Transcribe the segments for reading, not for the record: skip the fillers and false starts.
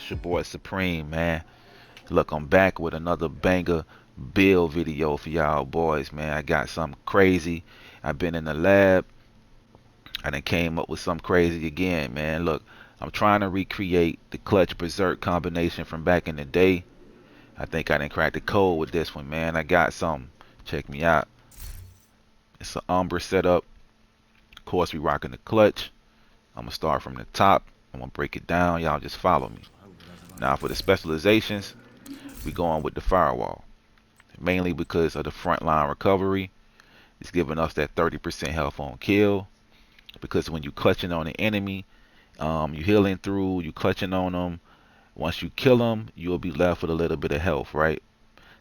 It's your boy Supreme, man. Look, I'm back with another banger build video for y'all boys, man. I got something crazy. I've been in the lab. I done came up with something crazy again, man. Look, I'm trying to recreate the clutch berserk combination from back in the day. I think I done cracked the code with this one, man. I got something. Check me out. It's an Umbra setup. Of course, we rocking the clutch. I'm gonna start from the top. I'm gonna break it down. Y'all just follow me. Now for the specializations, we going with the firewall. Mainly because of the frontline recovery. It's giving us that 30% health on kill. Because when you clutching on an enemy, you healing through, you clutching on them. Once you kill them, you'll be left with a little bit of health, right?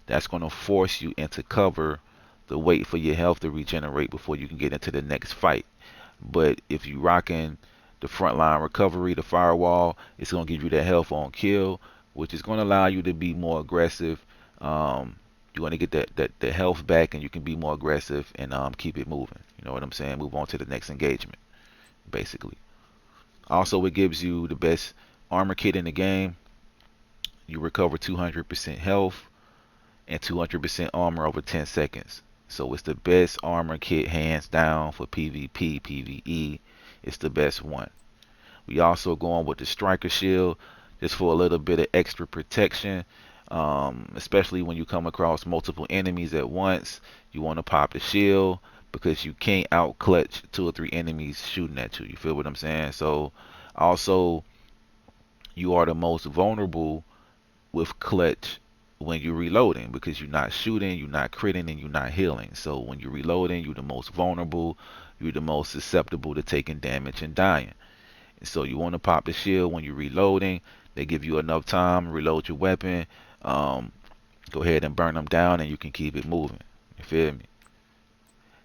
That's going to force you into cover to wait for your health to regenerate before you can get into the next fight. But if you rocking the frontline recovery, the firewall, it's going to give you that health on kill, which is going to allow you to be more aggressive. You're going to get the health back, and you can be more aggressive and keep it moving. You know what I'm saying? Move on to the next engagement, basically. Also, it gives you the best armor kit in the game. You recover 200% health and 200% armor over 10 seconds. So it's the best armor kit hands down for PvP, PvE. It's the best one. We also going with the striker shield just for a little bit of extra protection. Especially when you come across multiple enemies at once, you want to pop the shield because you can't out clutch two or three enemies shooting at you. You feel what I'm saying? So also you are the most vulnerable with clutch when you're reloading because you're not shooting, you're not critting, and you're not healing. So when you're reloading, you're the most vulnerable, you're the most susceptible to taking damage and dying. So you want to pop the shield when you're reloading. They give you enough time to reload your weapon. Um, Go ahead and burn them down, and you can keep it moving. You feel me?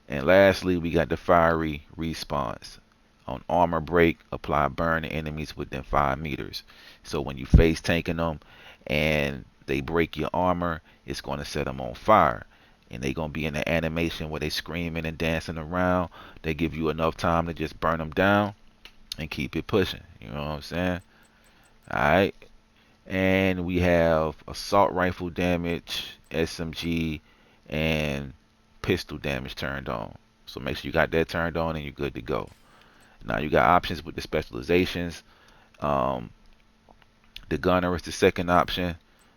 And lastly, we got the fiery response. On armor break, apply burn to enemies within 5 meters. So when you face tanking them and they break your armor, it's going to set them on fire. And they going to be in the animation where they screaming and dancing around. They give you enough time to just burn them down and keep it pushing. You know what I'm saying? Alright. And we have assault rifle damage, SMG, and pistol damage turned on. So make sure you got that turned on and you're good to go. Now you got options with the specializations. Um, the gunner is the second option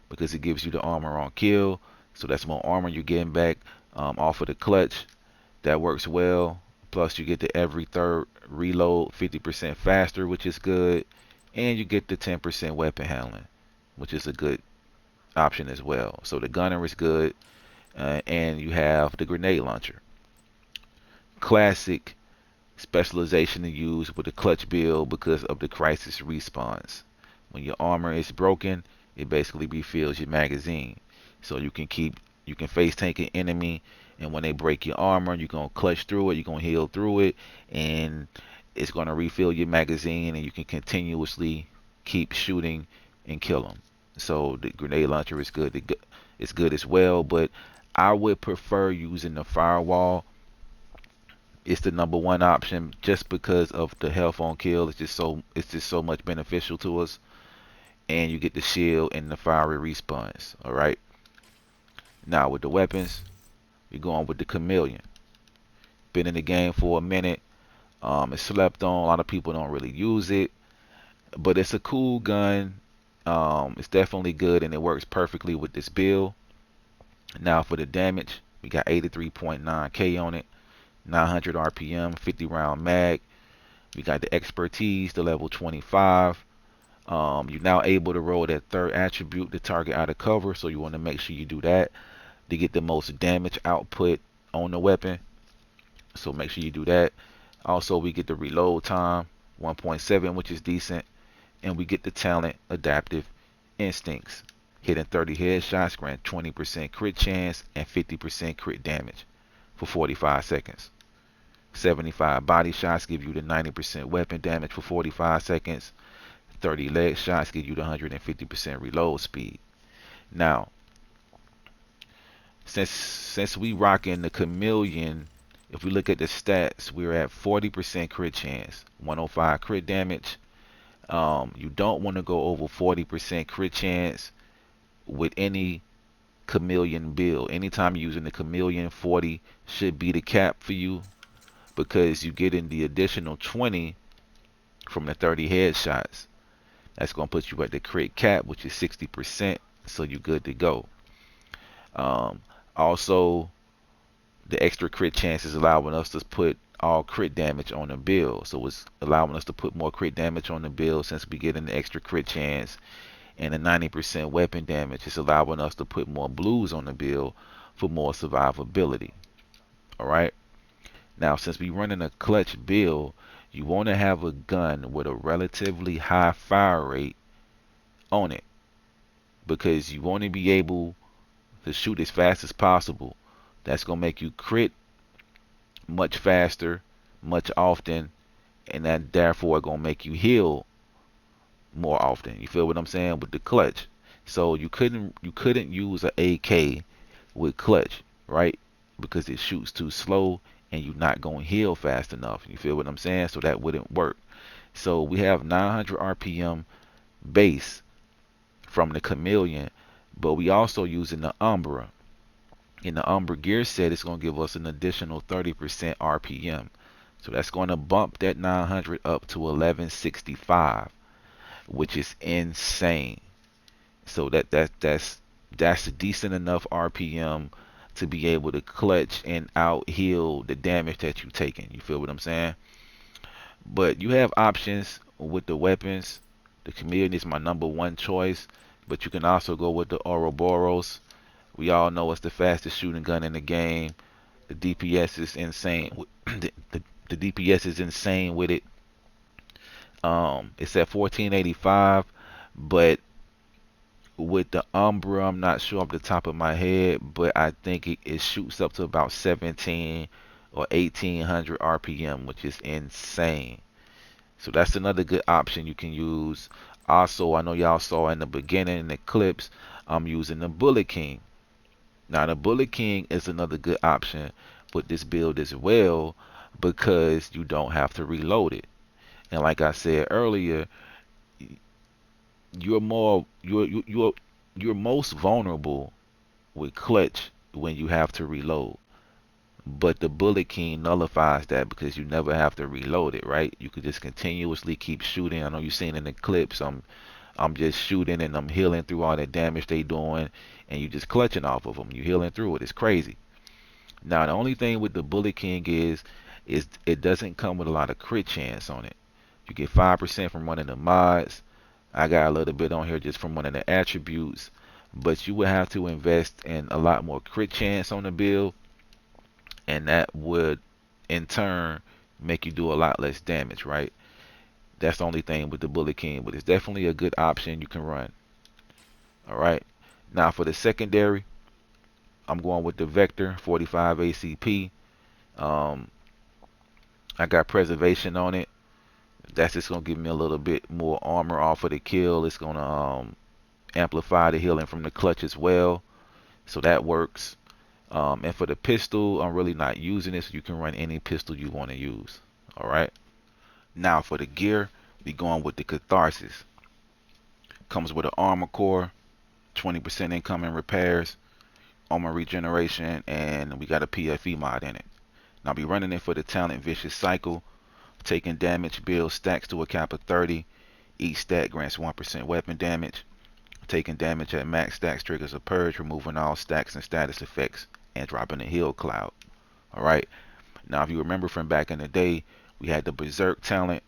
because it gives you the armor on kill. So that's more armor you're getting back off of the clutch. That works well. Plus you get the every third reload 50% faster, which is good. And you get the 10% weapon handling, which is a good option as well. So the gunner is good. And you have the grenade launcher. Classic specialization to use with the clutch build because of the crisis response. When your armor is broken, it basically refills your magazine. So you can face tank an enemy, and when they break your armor, you're gonna clutch through it, you're gonna heal through it, and it's gonna refill your magazine, and you can continuously keep shooting and kill them. So the grenade launcher is good. It's good as well, but I would prefer using the firewall. It's the number one option just because of the health on kill. It's just so much beneficial to us, and you get the shield and the fiery response. All right. Now with the weapons, we're going with the chameleon. Been in the game for a minute. It's slept on. A lot of people don't really use it, but it's a cool gun. It's definitely good, and it works perfectly with this build. Now for the damage, we got 83.9k on it, 900 RPM, 50 round mag. We got the expertise to level 25. You're now able to roll that third attribute, the target out of cover, so you want to make sure you do that to get the most damage output on the weapon. So make sure you do that. Also, we get the reload time, 1.7, which is decent, and we get the talent, adaptive instincts. Hitting 30 headshots grant 20% crit chance and 50% crit damage for 45 seconds. 75 body shots give you the 90% weapon damage for 45 seconds. 30 leg shots give you the 150% reload speed. Now, since we rocking the chameleon, if we look at the stats, we're at 40% crit chance, 105 crit damage, You don't want to go over 40% crit chance with any chameleon build. Anytime you're using the chameleon, 40 should be the cap for you, because you get in the additional 20 from the 30 headshots. That's going to put you at the crit cap, which is 60%, so you're good to go. Um, Also, the extra crit chance is allowing us to put all crit damage on the build. So it's allowing us to put more crit damage on the build since we get an extra crit chance, and the 90% weapon damage is allowing us to put more blues on the build for more survivability. Alright? Now, since we running a clutch build, you want to have a gun with a relatively high fire rate on it, because you want to be able to shoot as fast as possible. That's going to make you crit much faster, much often, and that therefore going to make you heal more often. You feel what I'm saying with the clutch? So you couldn't use an AK with clutch, right? Because it shoots too slow and you're not going to heal fast enough. You feel what I'm saying? So that wouldn't work. So we have 900 RPM base from the chameleon, but we also using the Umbra. In the Umbra gear set, it's going to give us an additional 30% RPM. So that's going to bump that 900 up to 1165, which is insane. So that's a decent enough RPM to be able to clutch and out heal the damage that you've taken. You feel what I'm saying? But you have options with the weapons. The Chameleon is my number one choice, but you can also go with the Ouroboros. We all know it's the fastest shooting gun in the game. The DPS is insane. The DPS is insane with it. It's at 1485, but with the Umbra, I'm not sure off the top of my head, but I think it shoots up to about 17 or 1800 RPM, which is insane. So that's another good option you can use. Also, I know y'all saw in the beginning in the clips, I'm using the Bullet King. Now, the Bullet King is another good option with this build as well, because you don't have to reload it. And like I said earlier, you're more you're most vulnerable with clutch when you have to reload. But the Bullet King nullifies that because you never have to reload it, right? You could just continuously keep shooting. I know you've seen in the clips, I'm just shooting and I'm healing through all the damage they doing, and you just clutching off of them. You healing through it. It's crazy. Now the only thing with the Bullet King is it doesn't come with a lot of crit chance on it. You get 5% from running the mods. I got a little bit on here just from one of the attributes, but you would have to invest in a lot more crit chance on the build, and that would in turn make you do a lot less damage, right? That's the only thing with the Bullet King, but it's definitely a good option you can run. All right. Now for the secondary, I'm going with the Vector 45 ACP. Um, I got preservation on it. That's just gonna give me a little bit more armor off of the kill. It's gonna amplify the healing from the clutch as well, so that works. And for the pistol, I'm really not using it, so you can run any pistol you want to use. All right. Now for the gear, we going with the Catharsis. Comes with an armor core, 20% incoming repairs, armor regeneration, and we got a PFE mod in it. Now be running it for the talent Vicious Cycle. Taking damage builds stacks to a cap of 30. Each stack grants 1% weapon damage. Taking damage at max stacks triggers a purge, removing all stacks and status effects, and dropping a heal cloud. Alright, now if you remember from back in the day, we had the Berserk talent.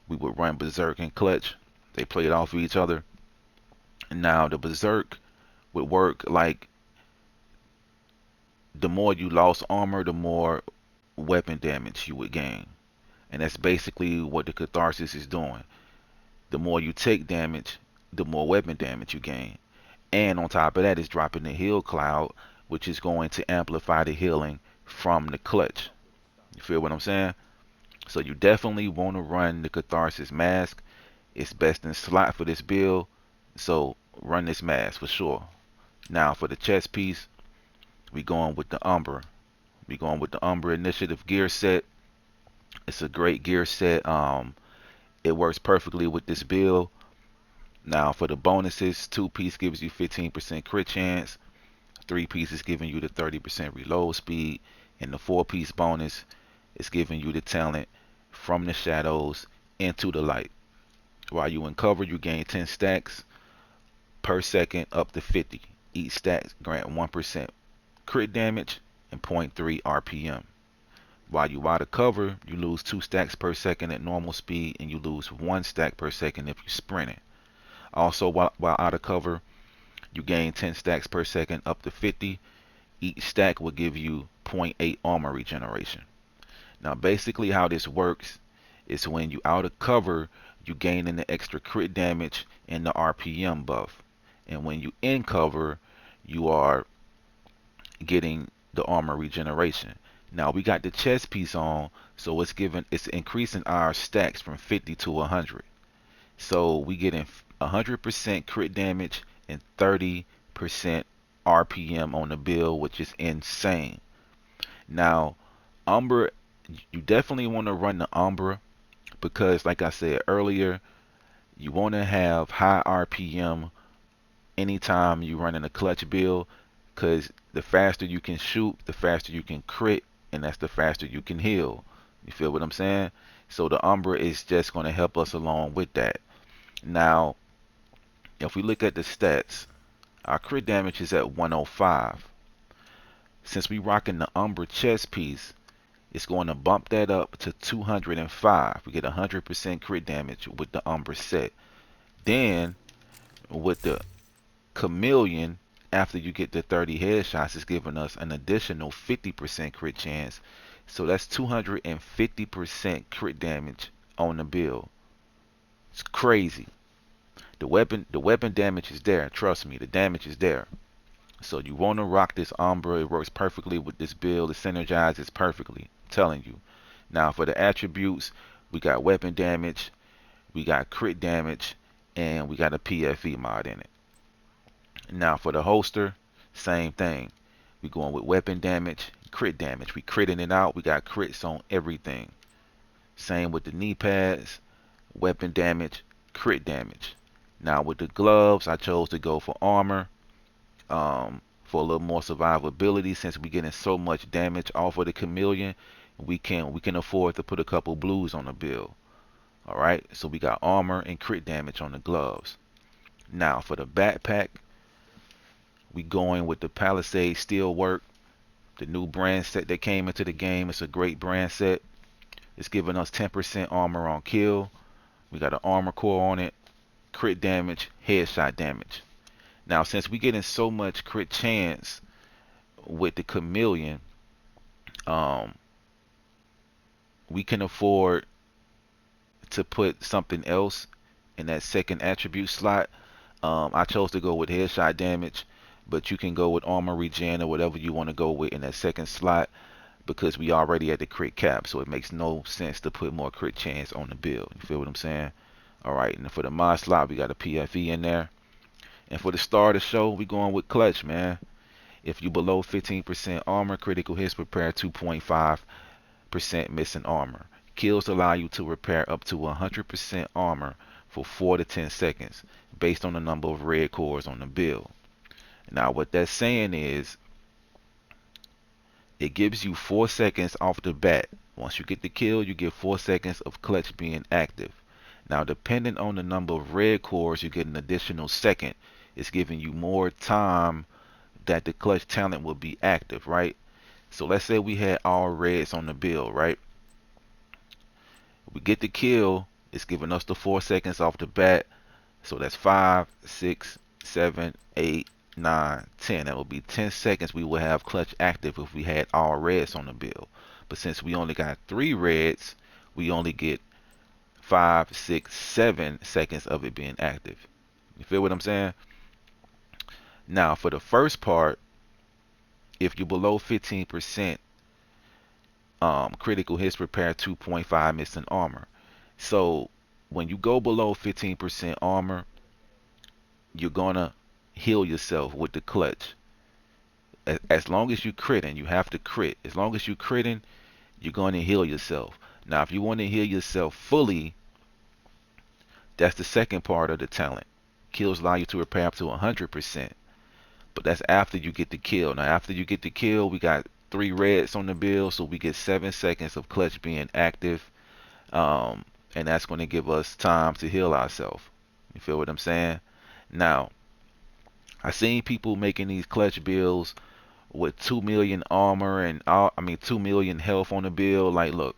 We would run Berserk and Clutch. They played off of each other. And now the Berserk would work like the more you lost armor, the more weapon damage you would gain. And that's basically what the Catharsis is doing. The more you take damage, the more weapon damage you gain. And on top of that, it's dropping the heal cloud, which is going to amplify the healing from the clutch. You feel what I'm saying? So you definitely want to run the Catharsis mask. It's best in slot for this build, so run this mask for sure. Now for the chest piece, we going with the Umbra. We going with the Umbra Initiative gear set. It's a great gear set. It works perfectly with this build. Now for the bonuses, 2-piece gives you 15% crit chance, 3-piece is giving you the 30% reload speed, and the 4-piece bonus is giving you the talent from the shadows into the light. While you in cover, you gain 10 stacks per second up to 50. Each stack grant 1% crit damage and 0.3 RPM. While you out of cover, you lose 2 stacks per second at normal speed, and you lose 1 stack per second if you sprinting. Also, while out of cover, you gain 10 stacks per second up to 50. Each stack will give you 0.8 armor regeneration. Now, basically how this works is when you out of cover, you gain in the extra crit damage and the RPM buff. And when you in cover, you are getting the armor regeneration. Now we got the chest piece on, so it's increasing our stacks from 50 to 100. So we getting 100% crit damage and 30% RPM on the build, which is insane. Now, Umbra, you definitely want to run the Umbra because, like I said earlier, you want to have high RPM anytime you run in a clutch build, because the faster you can shoot, the faster you can crit, and that's the faster you can heal. You feel what I'm saying? So the Umbra is just going to help us along with that. Now, if we look at the stats, our crit damage is at 105. Since we rocking the Umbra chest piece, it's going to bump that up to 205. We get 100% crit damage with the Umbra set. Then, with the Chameleon, after you get the 30 headshots, is giving us an additional 50% crit chance. So that's 250% crit damage on the build. It's crazy. The weapon damage is there. Trust me, the damage is there. So you want to rock this Umbra. It works perfectly with this build. It synergizes perfectly. I'm telling you. Now for the attributes, we got weapon damage, we got crit damage, and we got a PFE mod in it. Now for the holster, same thing. We going with weapon damage, crit damage. We critting it out. We got crits on everything. Same with the knee pads, weapon damage, crit damage. Now with the gloves, I chose to go for armor, for a little more survivability. Since we're getting so much damage off of the Chameleon, we can afford to put a couple blues on the build. All right, so we got armor and crit damage on the gloves. Now for the backpack, we going with the Palisade Steelwork, the new brand set that came into the game. It's a great brand set. It's giving us 10% armor on kill. We got an armor core on it, crit damage, headshot damage. Now since we getting so much crit chance with the Chameleon, we can afford to put something else in that second attribute slot. I chose to go with headshot damage, but you can go with armor regen or whatever you want to go with in that second slot, because we already at the crit cap, so it makes no sense to put more crit chance on the build. You feel what I'm saying? Alright, and for the mod slot, we got a PFE in there. And for the star of the show, we going with clutch, man. If you below 15% armor, critical hits repair 2.5% missing armor. Kills allow you to repair up to 100% armor for 4 to 10 seconds, based on the number of red cores on the build. Now what that's saying is, it gives you 4 seconds off the bat. Once you get the kill, you get 4 seconds of clutch being active. Now depending on the number of red cores, you get an additional second. It's giving you more time that the clutch talent will be active, right? So let's say we had all reds on the build, right? We get the kill, it's giving us the 4 seconds off the bat. So that's 5, 6, 7, 8, 9, 10. That will be 10 seconds we will have clutch active if we had all reds on the build. But since we only got 3 reds, we only get 5, 6, 7 seconds of it being active. You feel what I'm saying? Now for the first part, if you're below 15%, critical hits repair 2.5 missing armor. So when you go below 15% armor, you're gonna heal yourself with the clutch. As long as you crit, and you have to crit, as long as you critting, you're going to heal yourself. Now if you want to heal yourself fully, That's the second part of the talent. Kills allow you to repair up to 100%, but that's after you get the kill. Now, after you get the kill, we got 3 reds on the bill, so we get 7 seconds of clutch being active, um, and that's going to give us time to heal ourselves. You feel what I'm saying? Now, I seen people making these clutch builds with 2 million armor and all, I mean 2 million health on the build. Like, look,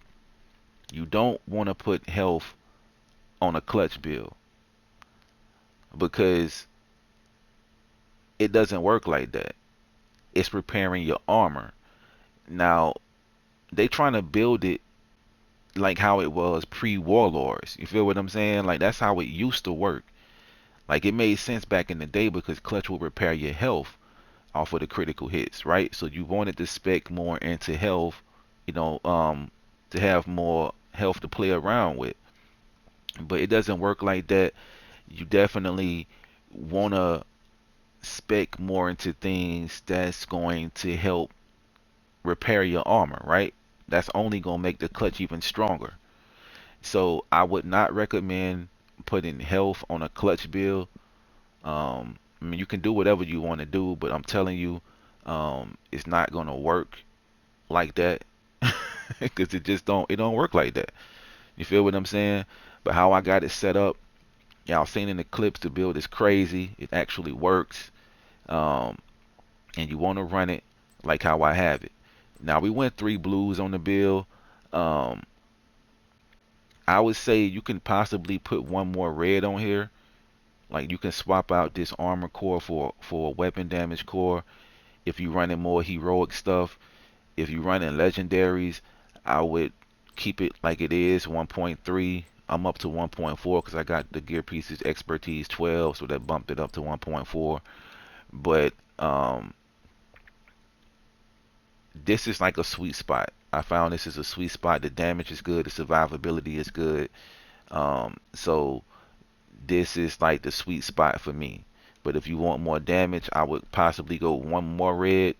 you don't want to put health on a clutch build because it doesn't work like that. It's repairing your armor. Now, they trying to build it like how it was pre-Warlords. You feel what I'm saying? Like, that's how it used to work. Like, it made sense back in the day because clutch will repair your health off of the critical hits, right? So you wanted to spec more into health, you know, to have more health to play around with. But it doesn't work like that. You definitely want to spec more into things that's going to help repair your armor, right? That's only going to make the clutch even stronger. So I would not recommend putting health on a clutch build. I mean, you can do whatever you want to do, but I'm telling you, it's not going to work like that because it don't work like that. You feel what I'm saying? But how I got it set up, y'all seen in the clips, the build is crazy. It actually works. Um, and you want to run it like how I have it. Now we went 3 blues on the build. Um, I would say you can possibly put one more red on here. Like you can swap out this armor core for a weapon damage core if you running more heroic stuff. If you running legendaries, I would keep it like it is 1.3. I'm up to 1.4 because I got the gear pieces expertise 12, so that bumped it up to 1.4. But this is like a sweet spot. I found this is a sweet spot. The damage is good. The survivability is good. So this is like the sweet spot for me. But if you want more damage, I would possibly go one more red,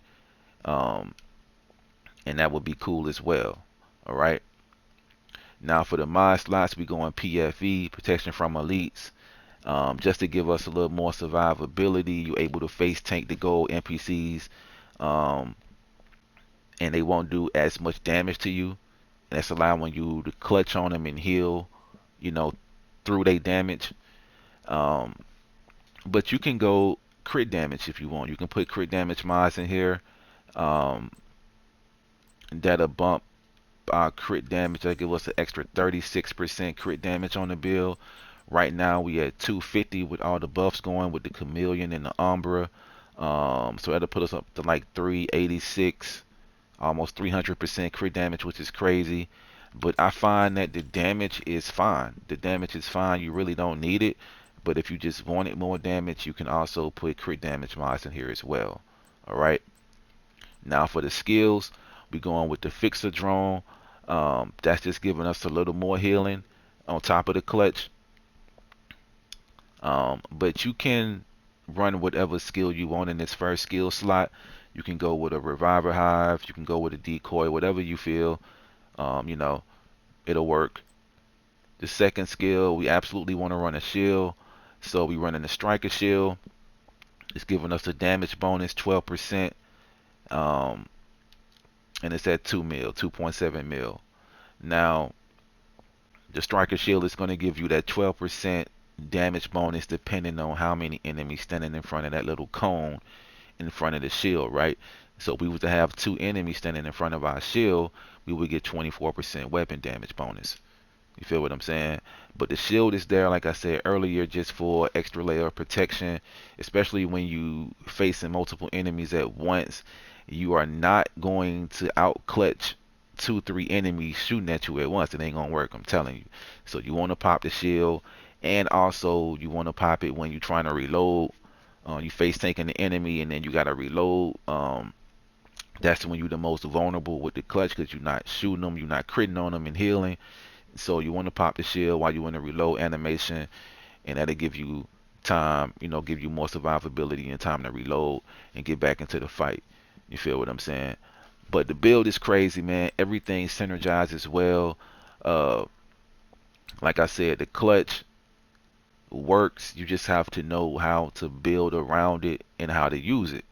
um, and that would be cool as well. All right. Now for the mod slots, we go on PFE, protection from elites, just to give us a little more survivability. You're able to face tank the gold NPCs, um, and they won't do as much damage to you. And that's allowing you to clutch on them and heal, you know, through their damage. Um, but you can go crit damage if you want. You can put crit damage mods in here. Um, that'll bump our crit damage. That'll give us an extra 36% crit damage on the build. Right now we at 250 with all the buffs going with the chameleon and the umbra. So that'll put us up to like 386, almost 300% crit damage, which is crazy. But I find that the damage is fine. The damage is fine. You really don't need it. But if you just wanted more damage, you can also put crit damage mods in here as well. All right. Now for the skills, we going with the fixer drone. That's just giving us a little more healing on top of the clutch. But you can run whatever skill you want in this first skill slot. You can go with a reviver hive. You can go with a decoy, whatever you feel. You know, it'll work. The second skill, we absolutely want to run a shield. So we running the striker shield. It's giving us a damage bonus, 12%. Um, and it's at 2 mil, 2.7 mil. Now, the striker shield is going to give you that 12% damage bonus depending on how many enemies standing in front of that little cone in front of the shield, right? So if we were to have 2 enemies standing in front of our shield, we would get 24% weapon damage bonus. You feel what I'm saying? But the shield is there, like I said earlier, just for extra layer of protection, especially when you facing multiple enemies at once. You are not going to out clutch 2, 3 enemies shooting at you at once. It ain't gonna work, I'm telling you. So you want to pop the shield, and also you want to pop it when you're trying to reload. You face tanking the enemy, and then you gotta reload. That's when you're the most vulnerable with the clutch because you're not shooting them, you're not critting on them and healing. So you want to pop the shield while you're in the reload animation, and that'll give you time, give you more survivability and time to reload and get back into the fight. You feel what I'm saying? But the build is crazy, man. Everything synergizes well. Uh, like I said, the clutch. works. You just have to know how to build around it and how to use it.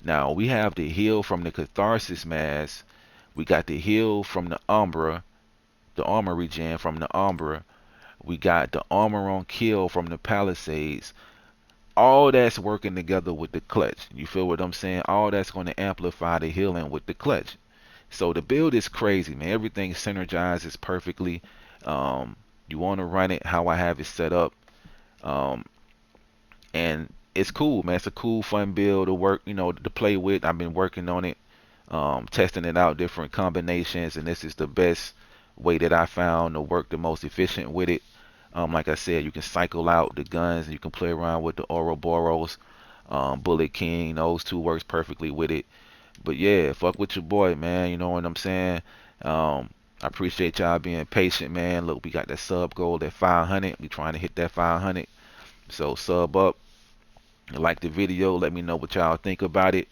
Now we have the heal from the Catharsis mask. We got the heal from the Umbra, the armor regen from the Umbra. We got the armor on kill from the Palisades. All that's working together with the clutch. You feel what I'm saying? All that's going to amplify the healing with the clutch. So the build is crazy, man. Everything synergizes perfectly. You want to run it how I have it set up. Um, and it's cool, man. It's a cool, fun build to work, to play with. I've been working on it, testing it out, different combinations, and this is the best way that I found to work the most efficient with it. Like I said, you can cycle out the guns, and you can play around with the Ouroboros, Bullet King. Those two works perfectly with it. But yeah, fuck with your boy, man. You know what I'm saying? I appreciate y'all being patient, man. Look, we got that sub goal at 500. We trying to hit that 500. So sub up, like the video. Let me know what y'all think about it.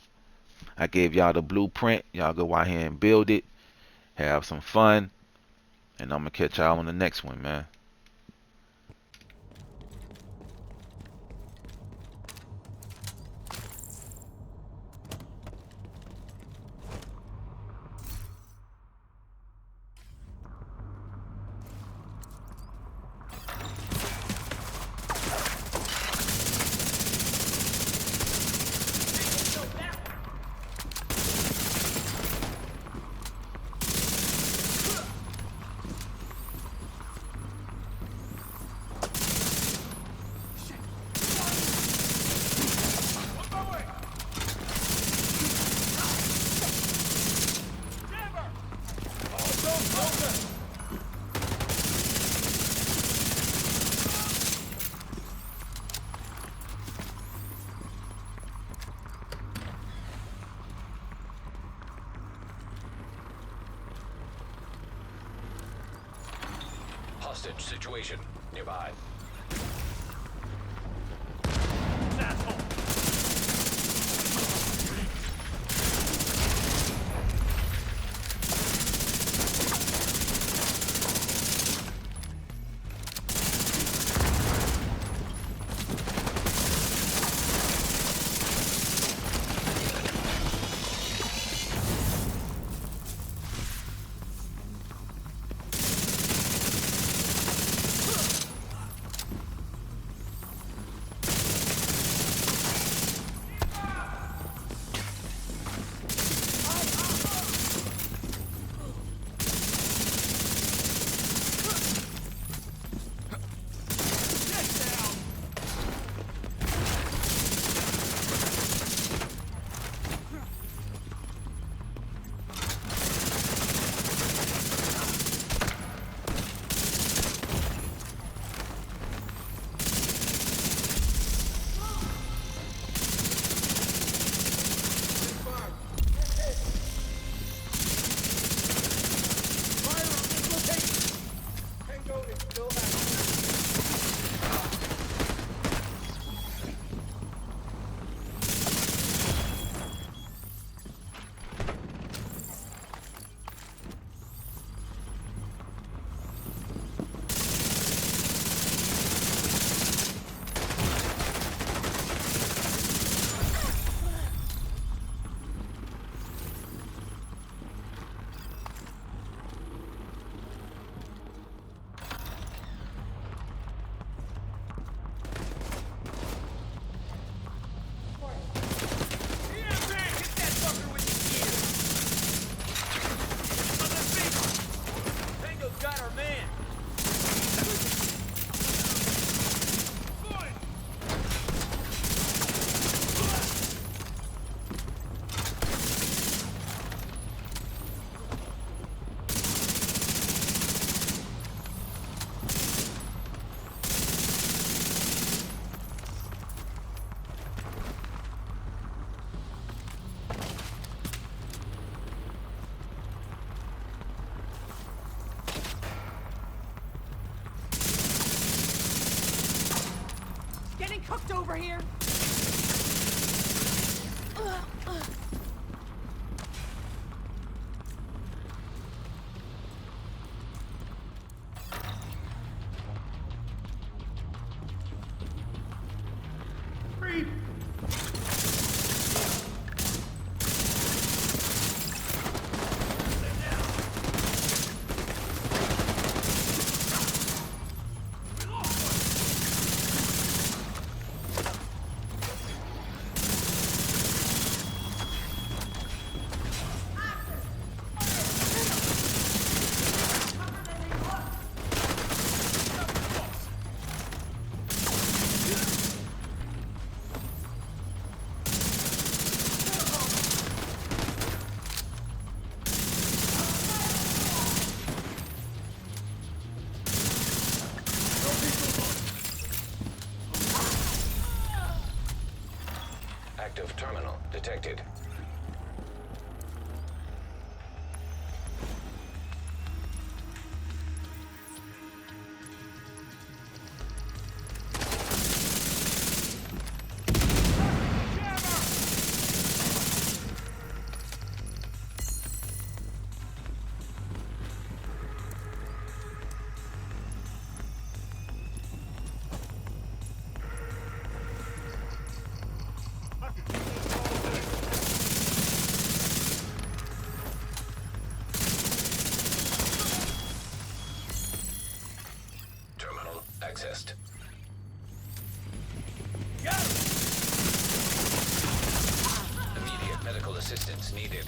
I gave y'all the blueprint. Y'all go out here and build it. Have some fun. And I'm gonna catch y'all on the next one, man. Hostage situation nearby. Cooked over here. Active terminal detected. Terminal accessed. Immediate medical assistance needed.